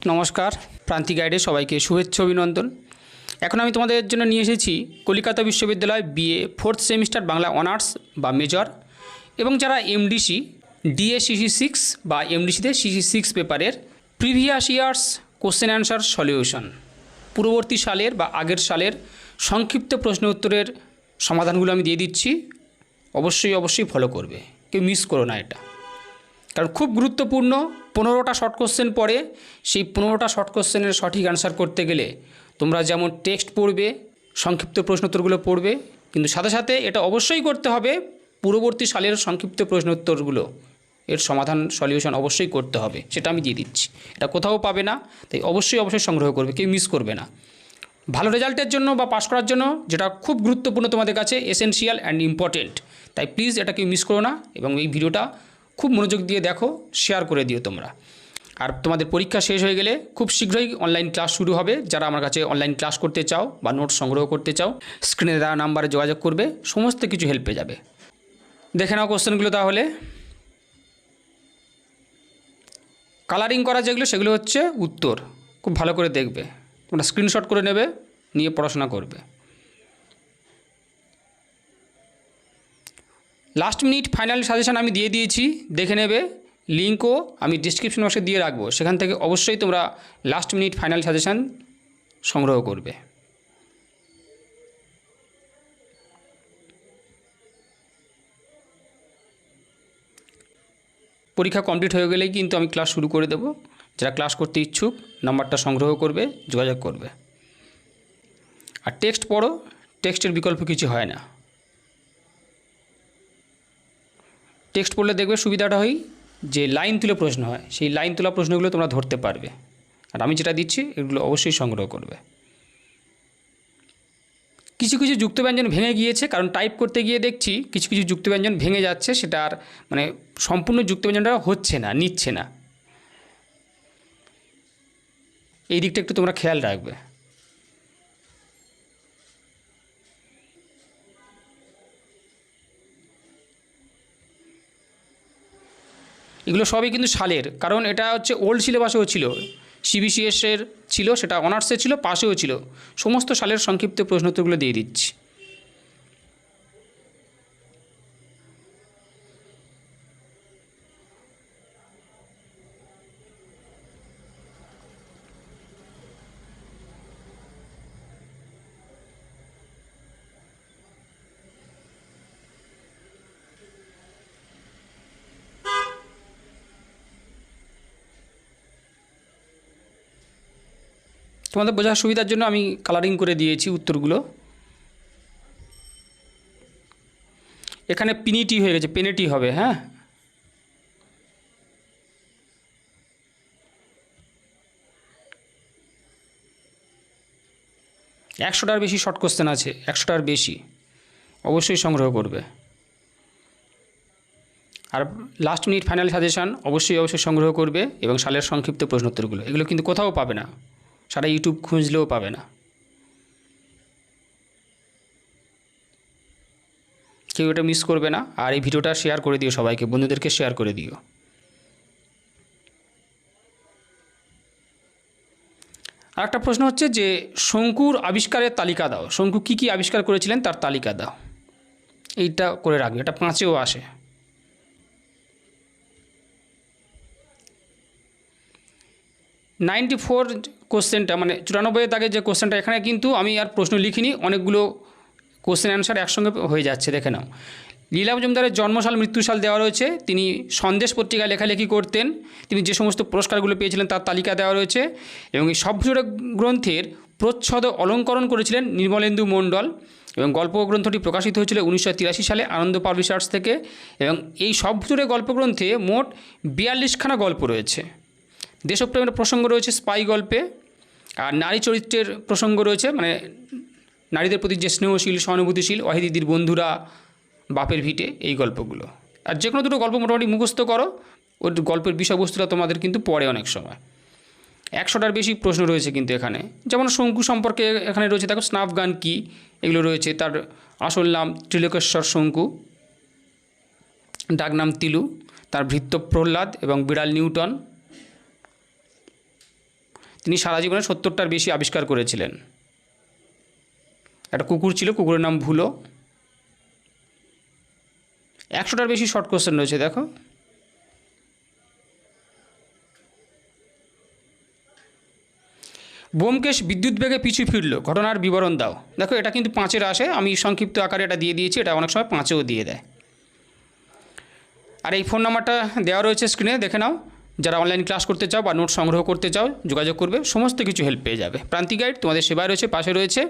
নমস্কার, প্রান্তিক গাইডে সবাইকে শুভেচ্ছা অভিনন্দন। এখন আমি তোমাদের জন্য নিয়ে এসেছি কলকাতা বিশ্ববিদ্যালয় BA 4th semester Bangla honours বা মেজর এবং যারা এমডিসি ডিএ CC6 বা এমডিসিতে CC6 পেপারের previous years question answer solution, পূর্ববর্তী সালের বা আগের সালের সংক্ষিপ্ত প্রশ্ন উত্তরের সমাধানগুলো আমি দিয়ে দিচ্ছি। অবশ্যই ফলো করবে, কেউ মিস করো না এটা, কারণ খুব গুরুত্বপূর্ণ। 15টা শর্ট কোশ্চেন পড়ে, সেই 15টা শর্ট কোশ্চেনের সঠিক অ্যান্সার করতে গেলে তোমরা যেমন টেক্সট পড়বে, সংক্ষিপ্ত প্রশ্নোত্তরগুলো পড়বে, কিন্তু সাথে সাথে এটা অবশ্যই করতে হবে পূর্ববর্তী সালের সংক্ষিপ্ত প্রশ্নোত্তরগুলো এর সমাধান সলিউশন অবশ্যই করতে হবে, সেটা আমি দিয়ে দিচ্ছি। এটা কোথাও পাবে না, তাই অবশ্যই সংগ্রহ করবে, কেউ মিস করবে না। ভালো রেজাল্টের জন্য বা পাস করার জন্য যেটা খুব গুরুত্বপূর্ণ তোমাদের কাছে, এসেনশিয়াল অ্যান্ড ইম্পর্টেন্ট, তাই প্লিজ এটা কেউ মিস করো না এবং এই ভিডিওটা খুব মনোযোগ দিয়ে দেখো, শেয়ার করে দিও তোমরা। আর তোমাদের পরীক্ষা শেষ হয়ে গেলে খুব শীঘ্রই অনলাইন ক্লাস শুরু হবে। যারা আমার কাছে অনলাইন ক্লাস করতে চাও বা নোট সংগ্রহ করতে চাও, স্ক্রিনে দেওয়া নাম্বারে যোগাযোগ করবে, সমস্ত কিছু হেল্প পেয়ে যাবে। দেখে নাও কোশ্চেনগুলো তাহলে। কালারিং করা যেগুলো সেগুলো হচ্ছে উত্তর, খুব ভালো করে দেখবে, তোমরা স্ক্রিনশট করে নেবে, নিয়ে পড়াশোনা করবে। লাস্ট মিনিট ফাইনাল সাজেশন আমি দিয়ে দিয়েছি, দেখে নেবে। লিঙ্কও আমি ডিসক্রিপশন বক্সে দিয়ে রাখবো, সেখান থেকে অবশ্যই তোমরা লাস্ট মিনিট ফাইনাল সাজেশন সংগ্রহ করবে। পরীক্ষা কমপ্লিট হয়ে গেলেই কিন্তু আমি ক্লাস শুরু করে দেব। যারা ক্লাস করতে ইচ্ছুক নাম্বারটা সংগ্রহ করবে, যোগাযোগ করবে। আর টেক্সট পড়ো, টেক্সটের বিকল্প কিছু হয় না। টেক্সট পড়লে দেখবে সুবিধাটা হয় যে লাইন তুলে প্রশ্ন হয়, সেই লাইন তোলা প্রশ্নগুলো তোমরা ধরতে পারবে। আর আমি যেটা দিচ্ছি এগুলো অবশ্যই সংগ্রহ করবে। কিছু কিছু যুক্তব্যঞ্জন ভেঙে গিয়েছে, কারণ টাইপ করতে গিয়ে দেখছি কিছু কিছু যুক্তব্যঞ্জন ভেঙে যাচ্ছে, সেটা আর সম্পূর্ণ যুক্তব্যঞ্জনটা হচ্ছে না, নিচ্ছে না। এই দিকটা একটু তোমরা খেয়াল রাখবে। এগুলো সবই কিন্তু সালের, কারণ এটা হচ্ছে ওল্ড সিলেবাসেও ছিল, CBCS-এর ছিল, সেটা অনার্সের ছিল, পাশেও ছিল। সমস্ত সালের সংক্ষিপ্ত প্রশ্নোত্তরগুলো দিয়ে দিচ্ছি। তোমাদের বোঝার সুবিধার জন্য আমি কালারিং করে দিয়েছি উত্তরগুলো। এখানে পিনিটি হয়ে গেছে, পেনেটি হবে। হ্যাঁ, একশোটার বেশি শর্ট কোশ্চেন আছে, 100টার বেশি, অবশ্যই সংগ্রহ করবে। আর লাস্ট মিনিট ফাইনাল সাজেশান অবশ্যই সংগ্রহ করবে এবং সালের সংক্ষিপ্ত প্রশ্নোত্তরগুলো, এগুলো কিন্তু কোথাও পাবে না, সারা ইউটিউব খুঁজলেও পাবে না। কেউ এটা মিস করবে না। আর এই ভিডিওটা শেয়ার করে দিও সবাইকে, বন্ধুদেরকে শেয়ার করে দিও। আর একটা প্রশ্ন হচ্ছে যে শঙ্কুর আবিষ্কারের তালিকা দাও, শঙ্কু কী কী আবিষ্কার করেছিলেন তার তালিকা দাও। এইটা করে রাখবে, এটা 5এও আসে। (94) কোশ্চেনটা 94 দাগে যে কোশ্চেনটা, এখানে কিন্তু আমি আর প্রশ্ন লিখিনি, অনেকগুলো কোশ্চেন অ্যান্সার একসঙ্গে হয়ে যাচ্ছে, দেখে নাও। লীলা মজুমদারের জন্মসাল মৃত্যুসাল দেওয়া রয়েছে, তিনি সন্দেশ পত্রিকায় লেখালেখি করতেন, তিনি যে সমস্ত পুরস্কারগুলো পেয়েছিলেন তার তালিকা দেওয়া রয়েছে, এবং এই সভ্যজোড়া গ্রন্থের প্রচ্ছদ অলঙ্করণ করেছিলেন নির্মলেন্দু মণ্ডল, এবং গল্প গ্রন্থটি প্রকাশিত হয়েছিল 1983 সালে আনন্দ পাবলিশার্স থেকে, এবং এই সভ্যজোড়া গল্পগ্রন্থে মোট 42খানা গল্প রয়েছে। দেশপ্রেমের প্রসঙ্গ রয়েছে স্পাই গল্পে, আর নারী চরিত্রের প্রসঙ্গ রয়েছে, নারীদের প্রতি যে স্নেহশীল, সহানুভূতিশীল, ওয়াহিদিদির বন্ধুরা, বাপের ভিটে, এই গল্পগুলো। আর যে কোনো দুটো গল্প মোটামুটি মুখস্থ করো, ওই গল্পের বিষয়বস্তুটা তোমাদের কিন্তু পড়ে অনেক সময়। 100টার বেশি প্রশ্ন রয়েছে কিন্তু এখানে, যেমন শঙ্কু সম্পর্কে এখানে রয়েছে, দেখো স্নাফ গান কী, এগুলো রয়েছে। তার আসল নাম ত্রিলোকেশ্বর শঙ্কু, ডাকনাম তিলু, তার ভৃত্য প্রহ্লাদ এবং বিড়াল নিউটন। তিনি সারা জীবনে 70টার বেশি আবিষ্কার করেছিলেন। একটা কুকুর ছিল, কুকুরের নাম ভুলো। 100টার বেশি শর্ট কোশ্চেন রয়েছে, দেখো। ব্যোমকেশ বিদ্যুৎ বেগে পিছু ফিরল, ঘটনার বিবরণ দাও। দেখো এটা কিন্তু 5-এর আসে, আমি সংক্ষিপ্ত আকারে এটা দিয়ে দিয়েছি, এটা অনেক সময় 5-এও দিয়ে দেয়। আর এই ফোন নাম্বারটা দেওয়া রয়েছে স্ক্রিনে, দেখে নাও। যারা অনলাইন ক্লাস করতে চাও বা নোট সংগ্রহ করতে চাও যোগাযোগ করবে, সমস্ত কিছু হেল্প পেয়ে যাবে। প্রান্তিক গাইড তোমাদের সেবায় রয়েছে, পাশে রয়েছে।